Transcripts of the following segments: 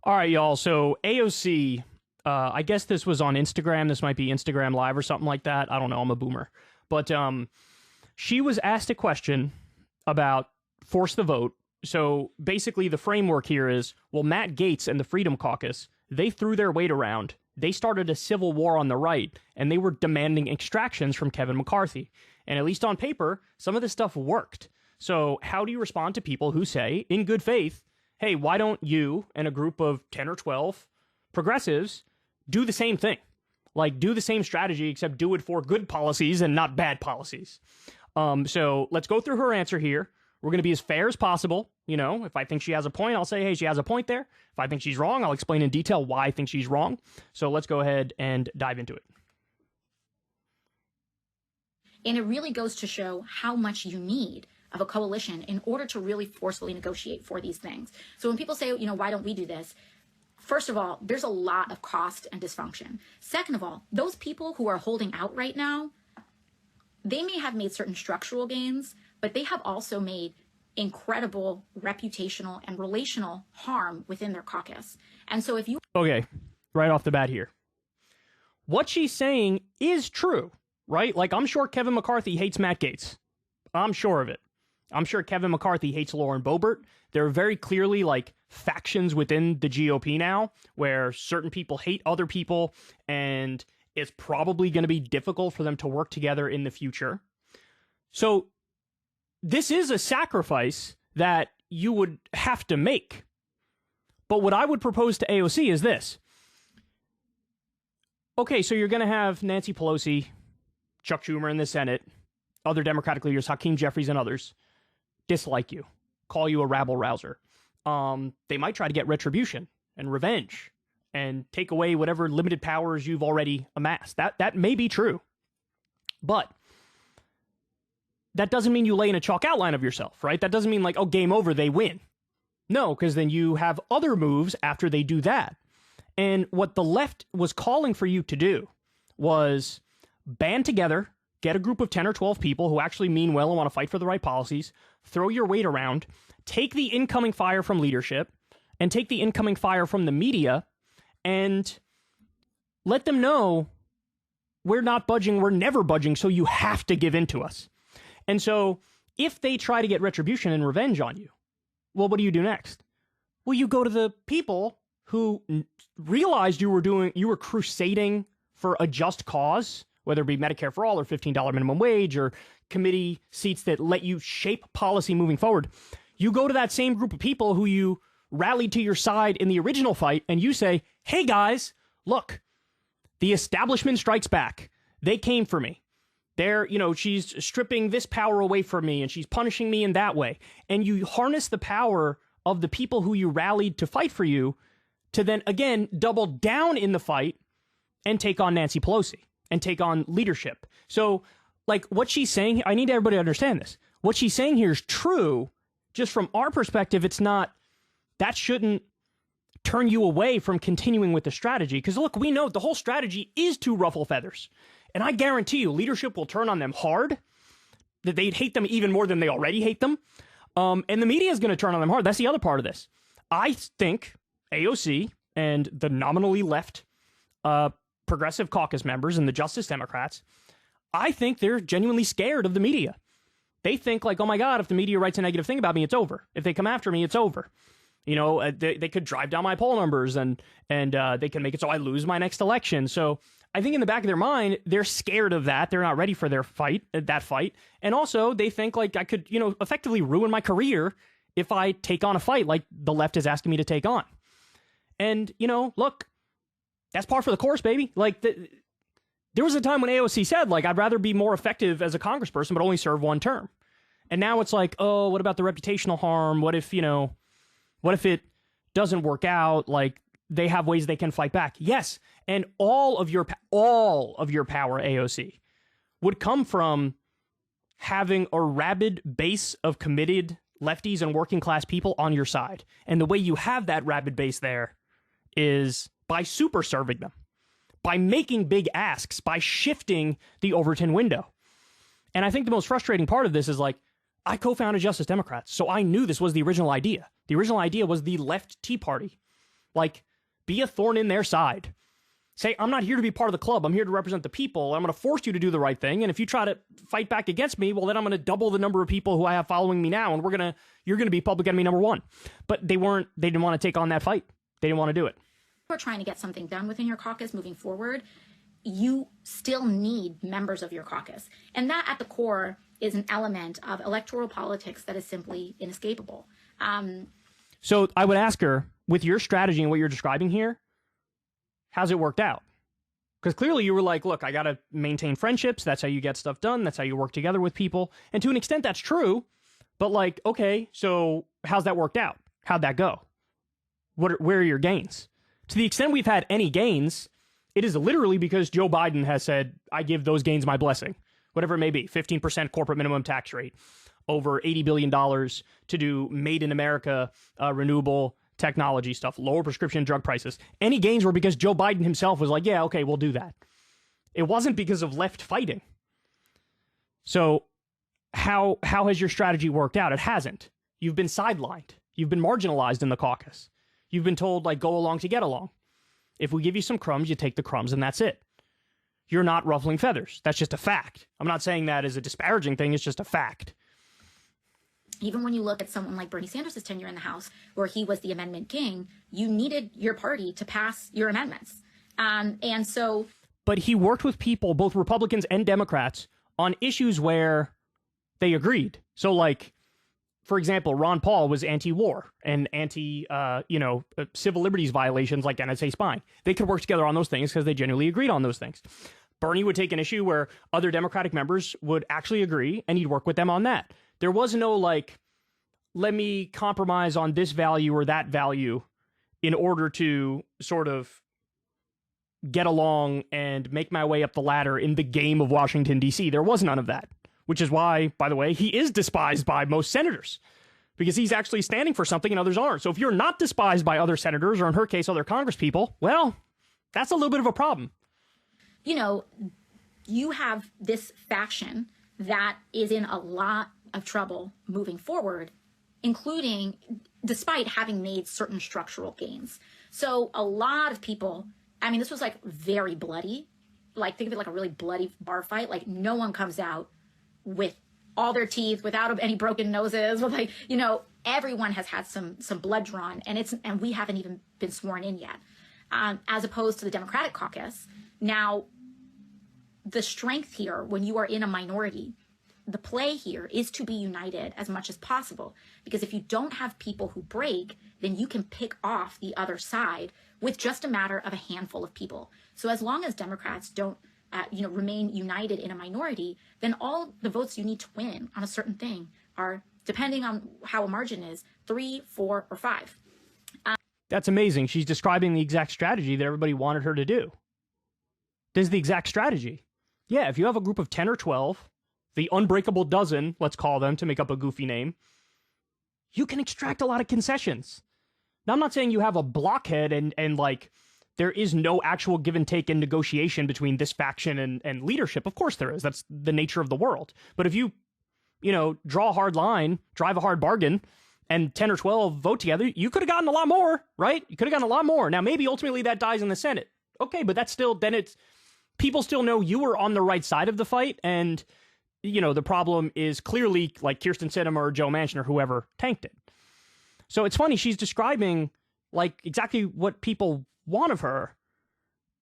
All right, y'all. So AOC, I guess this was on Instagram. This might be Instagram Live or something like that. I don't know. I'm a boomer. But she was asked a question about force the vote. So basically the framework here is, well, Matt Gaetz and the Freedom Caucus, they threw their weight around. They started a civil war on the right, and they were demanding extractions from Kevin McCarthy. And at least on paper, some of this stuff worked. So how do you respond to people who say, in good faith, hey, why don't you and a group of 10 or 12 progressives do the same thing? Like, do the same strategy, except do it for good policies and not bad policies. So let's go through her answer here. We're going to be as fair as possible. You know, if I think she has a point, I'll say, hey, she has a point there. If I think she's wrong, I'll explain in detail why I think she's wrong. So let's go ahead and dive into it. And it really goes to show how much you need of a coalition in order to really forcefully negotiate for these things. So when people say, you know, why don't we do this? First of all, there's a lot of cost and dysfunction. Second of all, those people who are holding out right now, they may have made certain structural gains, but they have also made incredible reputational and relational harm within their caucus. And so if you... Okay, right off the bat here. What she's saying is true, right? Like, I'm sure Kevin McCarthy hates Matt Gaetz. I'm sure of it. I'm sure Kevin McCarthy hates Lauren Boebert. There are very clearly, like, factions within the GOP now where certain people hate other people, and it's probably going to be difficult for them to work together in the future. So this is a sacrifice that you would have to make. But what I would propose to AOC is this. Okay, so you're going to have Nancy Pelosi, Chuck Schumer in the Senate, other Democratic leaders, Hakeem Jeffries and others, dislike you, call you a rabble-rouser. They might try to get retribution and revenge and take away whatever limited powers you've already amassed. That may be true. But that doesn't mean you lay in a chalk outline of yourself, right? That doesn't mean like, oh, game over, they win. No, because then you have other moves after they do that. And what the left was calling for you to do was band together, get a group of 10 or 12 people who actually mean well and want to fight for the right policies, throw your weight around, take the incoming fire from leadership, and take the incoming fire from the media, and let them know we're not budging, we're never budging, so you have to give in to us. And so if they try to get retribution and revenge on you, well, what do you do next? Well, you go to the people who realized you were crusading for a just cause, whether it be Medicare for all or $15 minimum wage or committee seats that let you shape policy moving forward. You go to that same group of people who you rallied to your side in the original fight and you say, hey guys, look, the establishment strikes back. They came for me. She's stripping this power away from me and she's punishing me in that way. And you harness the power of the people who you rallied to fight for you to then, again, double down in the fight and take on Nancy Pelosi and take on leadership. So, like, what she's saying, I need everybody to understand this. What she's saying here is true. Just from our perspective, it's not, that shouldn't turn you away from continuing with the strategy. Because, look, we know the whole strategy is to ruffle feathers. And I guarantee you, leadership will turn on them hard, that they'd hate them even more than they already hate them. And the media is going to turn on them hard. That's the other part of this. I think AOC and the nominally left progressive caucus members and the Justice Democrats, I think they're genuinely scared of the media. They think like, oh my God, if the media writes a negative thing about me, it's over. If they come after me, it's over. You know, they could drive down my poll numbers and they can make it so I lose my next election. So I think in the back of their mind, they're scared of that. They're not ready for that fight. And also they think like I could, effectively ruin my career if I take on a fight like the left is asking me to take on. And, look, that's par for the course, baby. Like, there was a time when AOC said, like, I'd rather be more effective as a congressperson, but only serve one term. And now it's like, oh, what about the reputational harm? What if it doesn't work out? Like, they have ways they can fight back. Yes. And all of your power, AOC, would come from having a rabid base of committed lefties and working class people on your side. And the way you have that rabid base there is by super serving them, by making big asks, by shifting the Overton window. And I think the most frustrating part of this is like, I co-founded Justice Democrats, so I knew this was the original idea. The original idea was the left Tea Party. Like, be a thorn in their side. Say, I'm not here to be part of the club. I'm here to represent the people. I'm going to force you to do the right thing. And if you try to fight back against me, well, then I'm going to double the number of people who I have following me now. And you're going to be public enemy number one. But they didn't want to take on that fight. They didn't want to do it. If you're trying to get something done within your caucus moving forward, you still need members of your caucus. And that at the core is an element of electoral politics that is simply inescapable. So I would ask her, with your strategy and what you're describing here, how's it worked out? Because clearly you were like, look, I got to maintain friendships. That's how you get stuff done. That's how you work together with people. And to an extent, that's true. But like, okay, so how's that worked out? How'd that go? Where are your gains? To the extent we've had any gains, it is literally because Joe Biden has said, I give those gains my blessing, whatever it may be, 15% corporate minimum tax rate, over $80 billion to do made in America renewable technology stuff, lower prescription drug prices. Any gains were because Joe Biden himself was like, yeah, okay, we'll do that. It wasn't because of left fighting. So how has your strategy worked out? It hasn't. You've been sidelined. You've been marginalized in the caucus. You've been told, like, go along to get along. If we give you some crumbs, you take the crumbs and that's it. You're not ruffling feathers. That's just a fact. I'm not saying that as a disparaging thing. It's just a fact. Even when you look at someone like Bernie Sanders' tenure in the House, where he was the amendment king, you needed your party to pass your amendments. But he worked with people, both Republicans and Democrats, on issues where they agreed. So, like, for example, Ron Paul was anti-war and civil liberties violations like NSA spying. They could work together on those things because they genuinely agreed on those things. Bernie would take an issue where other Democratic members would actually agree, and he'd work with them on that. There was no, like, let me compromise on this value or that value in order to sort of get along and make my way up the ladder in the game of Washington, D.C. There was none of that, which is why, by the way, he is despised by most senators because he's actually standing for something and others aren't. So if you're not despised by other senators or, in her case, other congresspeople, well, that's a little bit of a problem. You know, you have this faction that is in a lot of trouble moving forward, including despite having made certain structural gains. So a lot of people, I mean, this was like very bloody. Like, think of it like a really bloody bar fight. Like, no one comes out with all their teeth, without any broken noses, with, like, you know, everyone has had some blood drawn, and we haven't even been sworn in yet. As opposed to the Democratic caucus. Now, the strength here, when you are in a minority, the play here is to be united as much as possible, because if you don't have people who break, then you can pick off the other side with just a matter of a handful of people. So as long as Democrats don't remain united in a minority, then all the votes you need to win on a certain thing are, depending on how a margin is, 3, 4, or 5. That's amazing. She's describing the exact strategy that everybody wanted her to do. This is the exact strategy. Yeah, if you have a group of 10 or 12, the unbreakable dozen, let's call them to make up a goofy name, you can extract a lot of concessions. Now, I'm not saying you have a blockhead and like, there is no actual give and take in negotiation between this faction and leadership. Of course there is. That's the nature of the world. But if you draw a hard line, drive a hard bargain, and 10 or 12 vote together, you could have gotten a lot more, right? You could have gotten a lot more. Now, maybe ultimately that dies in the Senate. Okay, but that's still, then it's, people still know you were on the right side of the fight, and, the problem is clearly, like, Kyrsten Sinema or Joe Manchin or whoever tanked it. So it's funny, she's describing, like, exactly what people want of her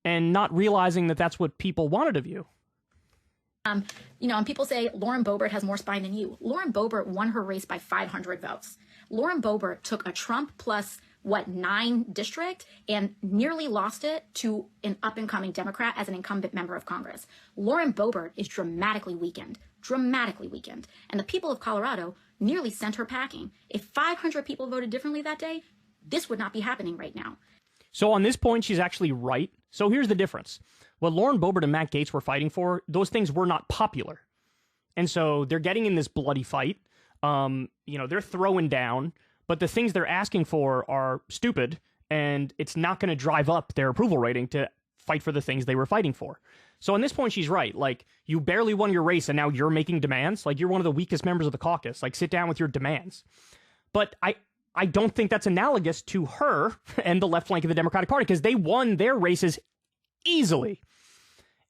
and not realizing that that's what people wanted of you. And people say Lauren Boebert has more spine than you. Lauren Boebert won her race by 500 votes. Lauren Boebert took a Trump plus 9 district and nearly lost it to an up-and-coming Democrat as an incumbent member of Congress. Lauren Boebert is dramatically weakened. And the people of Colorado nearly sent her packing. If 500 people voted differently that day, this would not be happening right now. So on this point, she's actually right. So here's the difference. What Lauren Boebert and Matt Gaetz were fighting for, those things were not popular. And so they're getting in this bloody fight. They're throwing down, but the things they're asking for are stupid, and it's not going to drive up their approval rating to fight for the things they were fighting for. So on this point, she's right. Like, you barely won your race, and now you're making demands. Like, you're one of the weakest members of the caucus. Like, sit down with your demands. But I I don't think that's analogous to her and the left flank of the Democratic Party, because they won their races easily.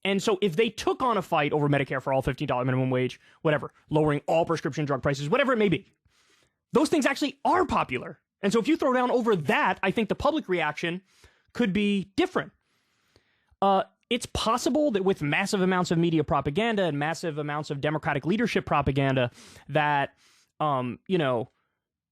And so if they took on a fight over Medicare for all, $15 minimum wage, whatever, lowering all prescription drug prices, whatever it may be, those things actually are popular. And so if you throw down over that, I think the public reaction could be different. It's possible that with massive amounts of media propaganda and massive amounts of Democratic leadership propaganda that,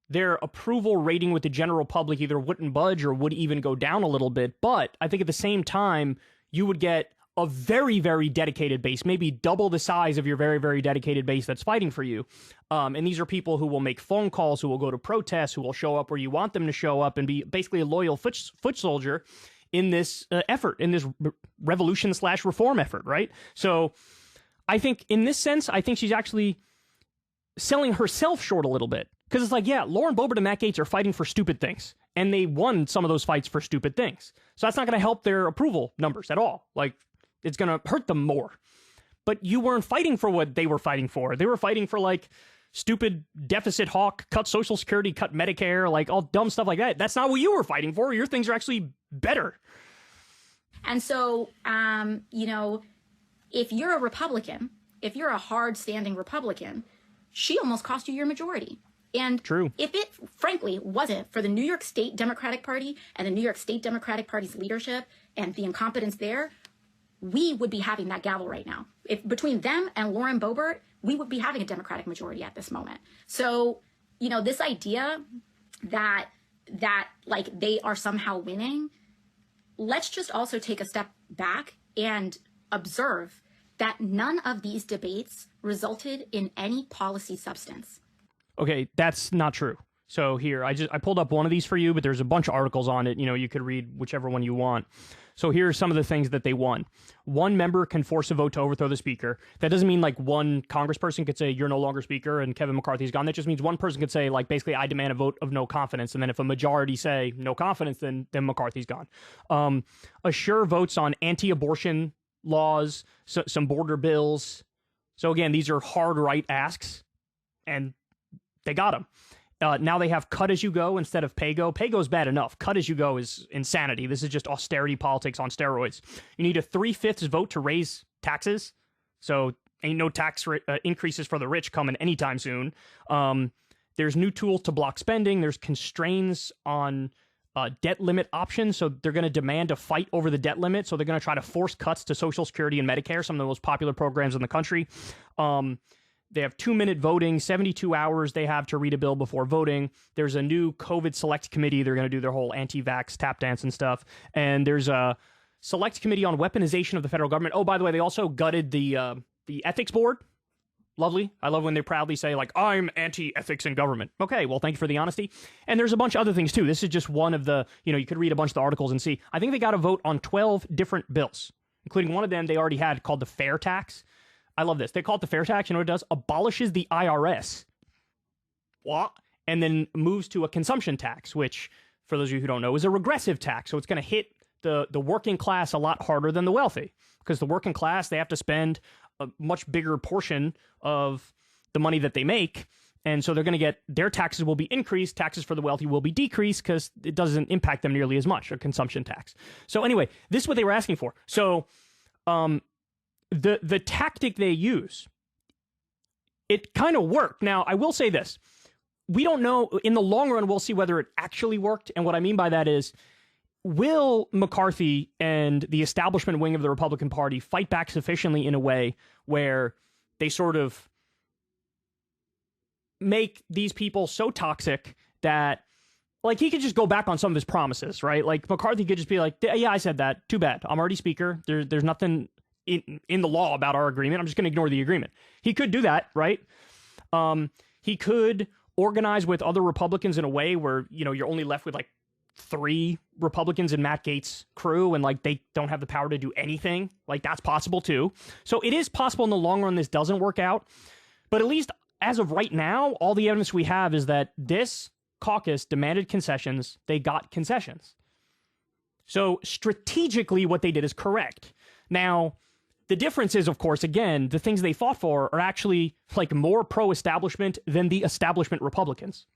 their approval rating with the general public either wouldn't budge or would even go down a little bit. But I think at the same time, you would get a very, very dedicated base, maybe double the size of your very, very dedicated base that's fighting for you. And these are people who will make phone calls, who will go to protests, who will show up where you want them to show up and be basically a loyal foot soldier in this effort, in this revolution/reform effort, right? So I think in this sense, I think she's actually selling herself short a little bit. Because it's like, yeah, Lauren Boebert and Matt Gaetz are fighting for stupid things. And they won some of those fights for stupid things. So that's not going to help their approval numbers at all. Like, it's going to hurt them more. But you weren't fighting for what they were fighting for. They were fighting for, like, stupid deficit hawk, cut Social Security, cut Medicare, like all dumb stuff like that. That's not what you were fighting for. Your things are actually better. And so, if you're a Republican, if you're a hard-standing Republican, she almost cost you your majority. And True. If it, frankly, wasn't for the New York State Democratic Party and the New York State Democratic Party's leadership and the incompetence there, we would be having that gavel right now. If between them and Lauren Boebert, we would be having a Democratic majority at this moment. So, this idea that like they are somehow winning, let's just also take a step back and observe that none of these debates resulted in any policy substance. Okay, that's not true. So here, I pulled up one of these for you, but there's a bunch of articles on it. You could read whichever one you want. So here are some of the things that they won. One member can force a vote to overthrow the speaker. That doesn't mean like one congressperson could say, you're no longer speaker and Kevin McCarthy's gone. That just means one person could say, like, basically, I demand a vote of no confidence. And then if a majority say no confidence, then McCarthy's gone. Assure votes on anti-abortion laws, some border bills. So again, these are hard right asks, and they got them. Now they have cut as you go instead of pay go. Pay go's bad enough. Cut as you go is insanity. This is just austerity politics on steroids. You need a 3/5 vote to raise taxes. So ain't no tax increases for the rich coming anytime soon. There's new tools to block spending. There's constraints on debt limit options. So they're going to demand a fight over the debt limit. So they're going to try to force cuts to Social Security and Medicare, some of the most popular programs in the country. They have 2-minute voting, 72 hours they have to read a bill before voting. There's a new COVID select committee. They're going to do their whole anti-vax tap dance and stuff. And there's a select committee on weaponization of the federal government. Oh, by the way, they also gutted the ethics board. Lovely. I love when they proudly say, like, I'm anti-ethics in government. Okay, well, thank you for the honesty. And there's a bunch of other things, too. This is just one of the, you could read a bunch of the articles and see. I think they got a vote on 12 different bills, including one of them they already had called the fair tax. I love this. They call it the fair tax. You know what it does? Abolishes the IRS. What? And then moves to a consumption tax, which, for those of you who don't know, is a regressive tax. So it's going to hit the working class a lot harder than the wealthy. Because the working class, they have to spend a much bigger portion of the money that they make. And so they're going to get, their taxes will be increased. Taxes for the wealthy will be decreased because it doesn't impact them nearly as much, a consumption tax. So anyway, this is what they were asking for. So, the tactic they use, it kind of worked. Now, I will say this. We don't know, in the long run, we'll see whether it actually worked. And what I mean by that is, will McCarthy and the establishment wing of the Republican Party fight back sufficiently in a way where they sort of make these people so toxic that, like, he could just go back on some of his promises, right? Like, McCarthy could just be like, yeah, I said that. Too bad. I'm already speaker. There's nothing in the law about our agreement. I'm just going to ignore the agreement. He could do that, right? He could organize with other Republicans in a way where, you're only left with like 3 Republicans in Matt Gaetz' crew and like they don't have the power to do anything. Like, that's possible too. So it is possible in the long run this doesn't work out. But at least as of right now, all the evidence we have is that this caucus demanded concessions. They got concessions. So strategically what they did is correct. Now, the difference is, of course, again, the things they fought for are actually like more pro-establishment than the establishment Republicans.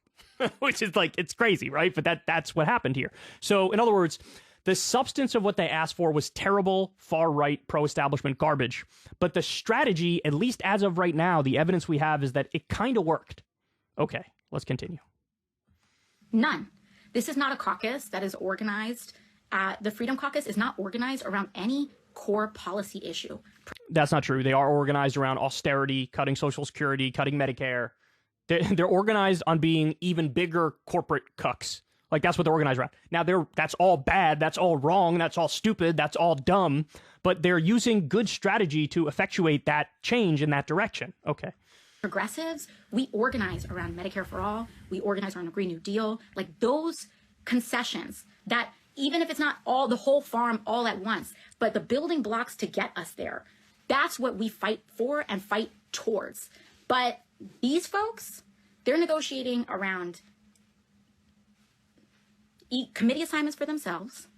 which is like, it's crazy, right? But that's what happened here. So in other words, the substance of what they asked for was terrible, far-right, pro-establishment garbage. But the strategy, at least as of right now, the evidence we have is that it kind of worked. Okay, let's continue. None. This is not a caucus that is organized. The Freedom Caucus is not organized around any core policy issue. That's not true. They are organized around austerity, cutting Social Security, cutting Medicare. They're organized on being even bigger corporate cucks. Like, that's what they're organized around. Now, that's all bad. That's all wrong. That's all stupid. That's all dumb. But they're using good strategy to effectuate that change in that direction. Okay. Progressives, we organize around Medicare for All. We organize around a Green New Deal. Like, those concessions that, even if it's not all the whole farm all at once, but the building blocks to get us there, that's what we fight for and fight towards. But these folks, they're negotiating around committee assignments for themselves.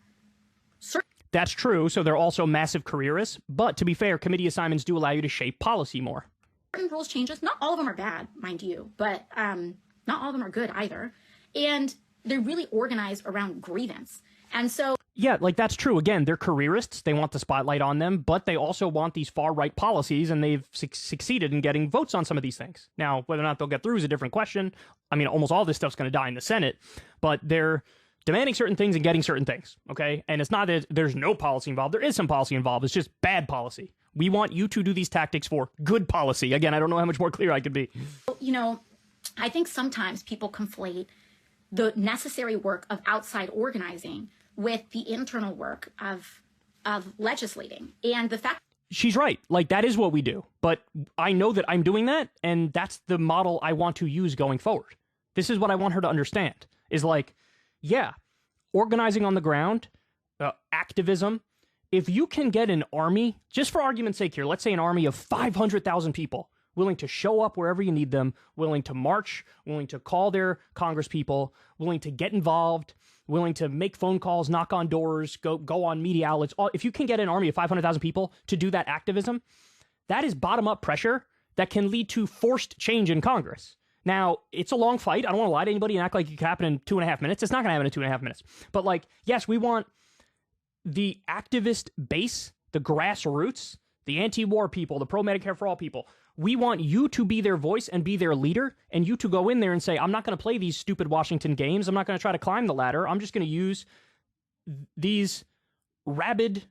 That's true. So they're also massive careerists. But to be fair, committee assignments do allow you to shape policy more. Certain rules changes. Not all of them are bad, mind you, but not all of them are good either. And they're really organized around grievance. And so, yeah, like, that's true. Again, they're careerists. They want the spotlight on them, but they also want these far-right policies, and they've succeeded in getting votes on some of these things. Now, whether or not they'll get through is a different question. I mean, almost all this stuff's going to die in the Senate, but they're demanding certain things and getting certain things, okay? And it's not that there's no policy involved. There is some policy involved. It's just bad policy. We want you to do these tactics for good policy. Again, I don't know how much more clear I could be. You know, I think sometimes people conflate the necessary work of outside organizing with the internal work of legislating. And the fact... She's right. Like, that is what we do. But I know that I'm doing that, and that's the model I want to use going forward. This is what I want her to understand, is like, yeah, organizing on the ground, activism. If you can get an army, just for argument's sake here, let's say an army of 500,000 people willing to show up wherever you need them, willing to march, willing to call their congresspeople, willing to get involved, willing to make phone calls, knock on doors, go on media outlets. If you can get an army of 500,000 people to do that activism, that is bottom-up pressure that can lead to forced change in Congress. Now, it's a long fight. I don't want to lie to anybody and act like it could happen in 2.5 minutes. It's not going to happen in 2.5 minutes. But, like, yes, we want the activist base, the grassroots, the anti-war people, the pro-Medicare for all people. We want you to be their voice and be their leader, and you to go in there and say, I'm not going to play these stupid Washington games. I'm not going to try to climb the ladder. I'm just going to use these rabid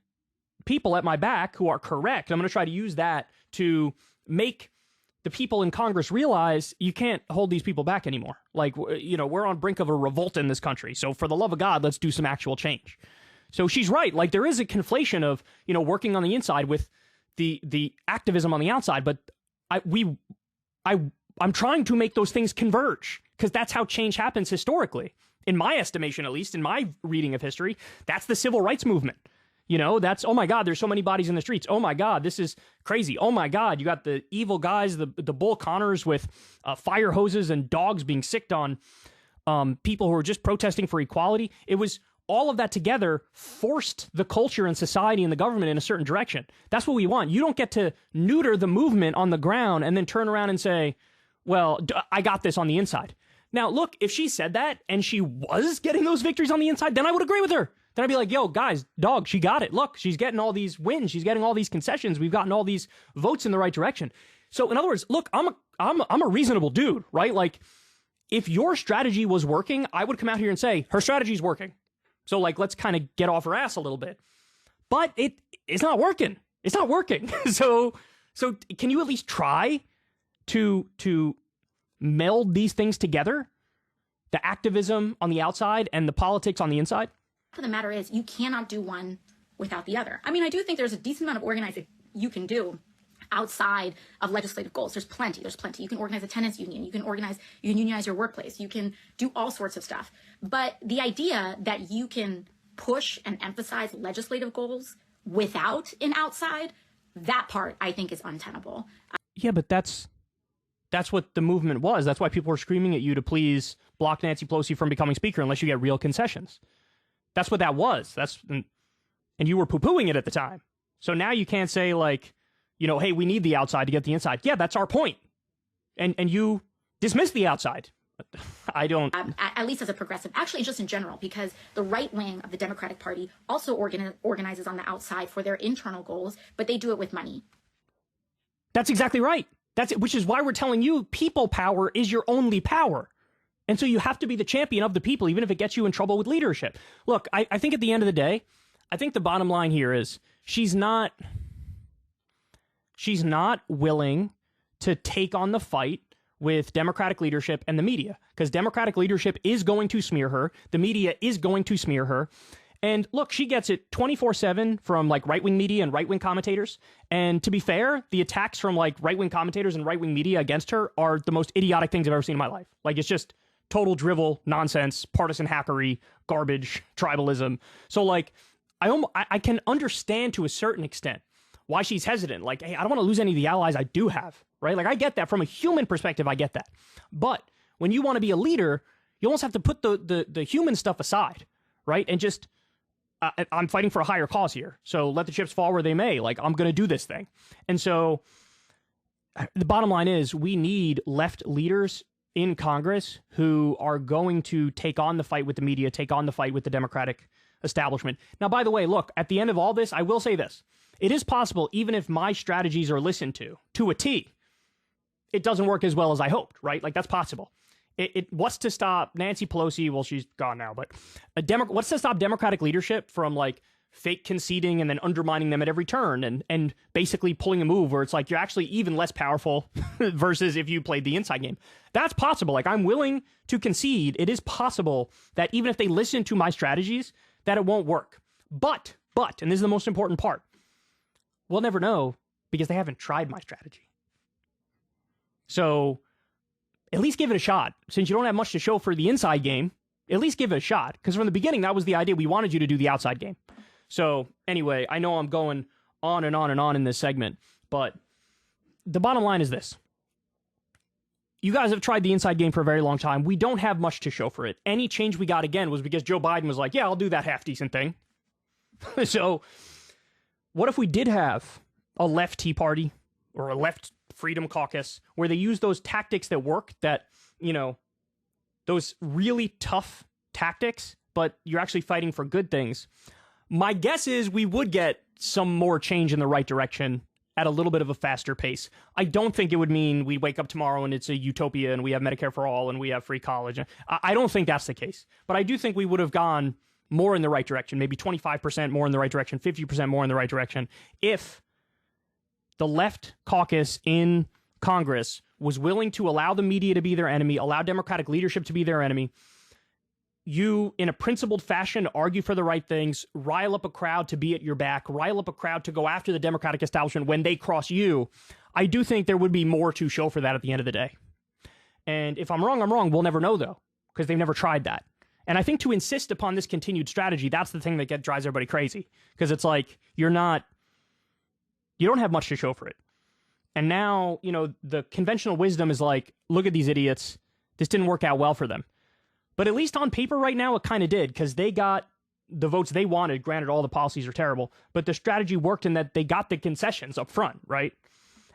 people at my back who are correct. I'm going to try to use that to make the people in Congress realize you can't hold these people back anymore. Like, you know, we're on brink of a revolt in this country. So for the love of God, let's do some actual change. So she's right. Like, there is a conflation of, you know, working on the inside with the activism on the outside. But I'm trying to make those things converge, because that's how change happens historically. In my estimation, at least, in my reading of history, that's the civil rights movement. You know, that's, oh my God, there's so many bodies in the streets. Oh my God, this is crazy. Oh my God, you got the evil guys, the Bull Connors with fire hoses and dogs being sicked on people who are just protesting for equality. It was all of that together forced the culture and society and the government in a certain direction. That's what we want. You don't get to neuter the movement on the ground and then turn around and say, well, I got this on the inside. Now, look, if she said that and she was getting those victories on the inside, then I would agree with her. Then I'd be like, yo, guys, dog, she got it. Look, she's getting all these wins. She's getting all these concessions. We've gotten all these votes in the right direction. So in other words, look, I'm a reasonable dude, right? Like, if your strategy was working, I would come out here and say, her strategy's working. So, like, let's kind of get off her ass a little bit. But it's not working. It's not working. So can you at least try to meld these things together? The activism on the outside and the politics on the inside? The matter is, you cannot do one without the other. I mean, I do think there's a decent amount of organizing you can do outside of legislative goals. There's plenty. You can organize a tenants union. You can unionize your workplace. You can do all sorts of stuff. But the idea that you can push and emphasize legislative goals without an outside, that part I think is untenable. Yeah, but that's what the movement was. That's why people were screaming at you to please block Nancy Pelosi from becoming speaker unless you get real concessions. That's what that was. And you were poo-pooing it at the time. So now you can't say, like, you know, hey, we need the outside to get the inside. Yeah, that's our point. And you dismiss the outside. I don't. At least as a progressive, actually just in general, because the right wing of the Democratic Party also organizes on the outside for their internal goals, but they do it with money. That's exactly right. Which is why we're telling you people power is your only power. And so you have to be the champion of the people, even if it gets you in trouble with leadership. Look, I think at the end of the day, I think the bottom line here is she's not willing to take on the fight with Democratic leadership and the media, because Democratic leadership is going to smear her. The media is going to smear her. And look, she gets it 24/7 from like right-wing media and right-wing commentators. And to be fair, the attacks from like right-wing commentators and right-wing media against her are the most idiotic things I've ever seen in my life. Like, it's just total drivel, nonsense, partisan hackery, garbage, tribalism. So like, I can understand to a certain extent why she's hesitant. Like, hey, I don't want to lose any of the allies I do have, right? Like, I get that from a human perspective. I get that. But when you want to be a leader, you almost have to put the human stuff aside, right? And just, I'm fighting for a higher cause here. So let the chips fall where they may. Like, I'm going to do this thing. And so the bottom line is we need left leaders in Congress who are going to take on the fight with the media, take on the fight with the Democratic establishment. Now, by the way, look, at the end of all this, I will say this. It is possible, even if my strategies are listened to a T, it doesn't work as well as I hoped, right? Like, that's possible. What's to stop Nancy Pelosi? Well, she's gone now, but what's to stop Democratic leadership from like fake conceding and then undermining them at every turn and basically pulling a move where it's like you're actually even less powerful versus if you played the inside game? That's possible. Like, I'm willing to concede it is possible that even if they listen to my strategies, that it won't work. But, and this is the most important part, we'll never know because they haven't tried my strategy. So at least give it a shot. Since you don't have much to show for the inside game, at least give it a shot. Because from the beginning, that was the idea. We wanted you to do the outside game. So anyway, I know I'm going on and on and on in this segment, but the bottom line is this. You guys have tried the inside game for a very long time. We don't have much to show for it. Any change we got, again, was because Joe Biden was like, yeah, I'll do that half-decent thing. So what if we did have a left Tea Party or a left Freedom Caucus where they use those tactics that work, that, you know, those really tough tactics, but you're actually fighting for good things? My guess is we would get some more change in the right direction at a little bit of a faster pace. I don't think it would mean we wake up tomorrow and it's a utopia and we have Medicare for all and we have free college. I don't think that's the case. But I do think we would have gone more in the right direction, maybe 25% more in the right direction, 50% more in the right direction, if the left caucus in Congress was willing to allow the media to be their enemy, allow Democratic leadership to be their enemy. You, in a principled fashion, argue for the right things, rile up a crowd to be at your back, rile up a crowd to go after the Democratic establishment when they cross you. I do think there would be more to show for that at the end of the day. And if I'm wrong, I'm wrong. We'll never know, though, because they've never tried that. And I think to insist upon this continued strategy, that's the thing that drives everybody crazy. Because it's like, you don't have much to show for it. And now, you know, the conventional wisdom is like, look at these idiots. This didn't work out well for them. But at least on paper right now, it kind of did, because they got the votes they wanted. Granted, all the policies are terrible, but the strategy worked in that they got the concessions up front, right?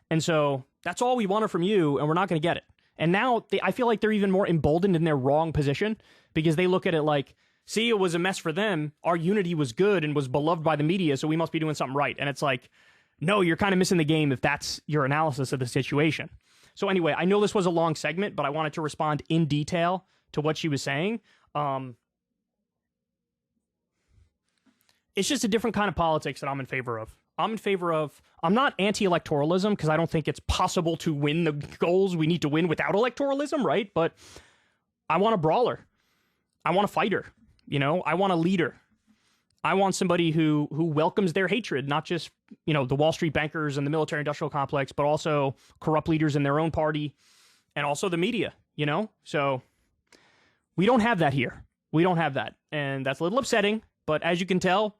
And so that's all we wanted from you, and we're not going to get it. And now I feel like they're even more emboldened in their wrong position, because they look at it like, see, it was a mess for them. Our unity was good and was beloved by the media, so we must be doing something right. And it's like, no, you're kind of missing the game if that's your analysis of the situation. So anyway, I know this was a long segment, but I wanted to respond in detail to what she was saying. It's just a different kind of politics that I'm in favor of. I'm not anti-electoralism, because I don't think it's possible to win the goals we need to win without electoralism, right? But I want a brawler. I want a fighter. You know, I want a leader. I want somebody who welcomes their hatred, not just, you know, the Wall Street bankers and the military-industrial complex, but also corrupt leaders in their own party and also the media, you know? So we don't have that here. We don't have that. And that's a little upsetting. But as you can tell,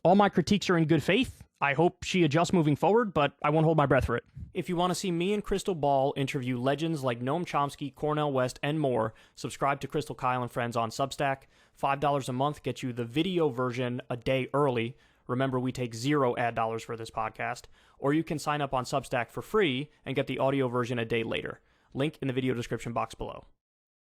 all my critiques are in good faith. I hope she adjusts moving forward, but I won't hold my breath for it. If you want to see me and Crystal Ball interview legends like Noam Chomsky, Cornel West, and more, subscribe to Crystal, Kyle, and Friends on Substack. $5 a month gets you the video version a day early. Remember, we take 0 ad dollars for this podcast. Or you can sign up on Substack for free and get the audio version a day later. Link in the video description box below.